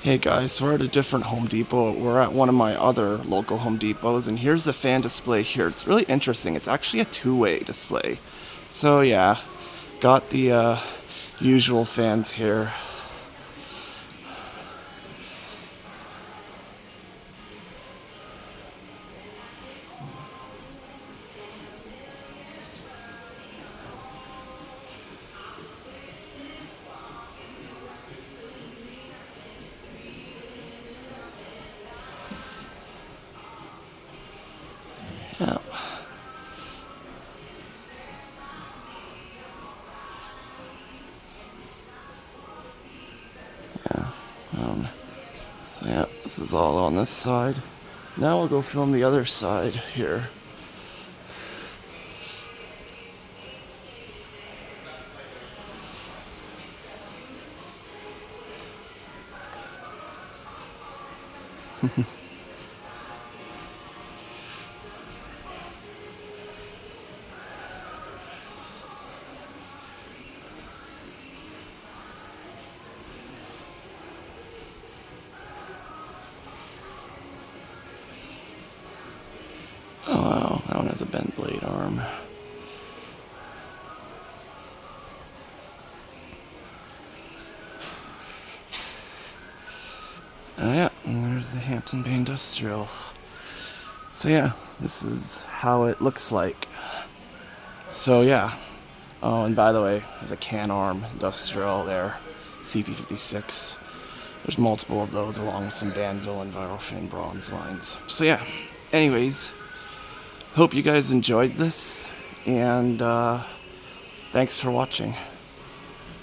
Hey guys, so we're at a different Home Depot. We're at one of my other local Home Depots, and here's the fan display here. It's really interesting. It's actually a two-way display. So yeah, got the usual fans here. Yeah. So yeah, this is all on this side. Now we'll go film the other side here. Oh wow, that one has a bent blade arm. Oh yeah, and there's the Hampton Bay Industrial. So yeah, this is how it looks like. So yeah. Oh, and by the way, there's a Can-Arm Industrial there, CP56. There's multiple of those along with some Danville and Virofan bronze lines. So yeah, anyways, hope you guys enjoyed this, and thanks for watching.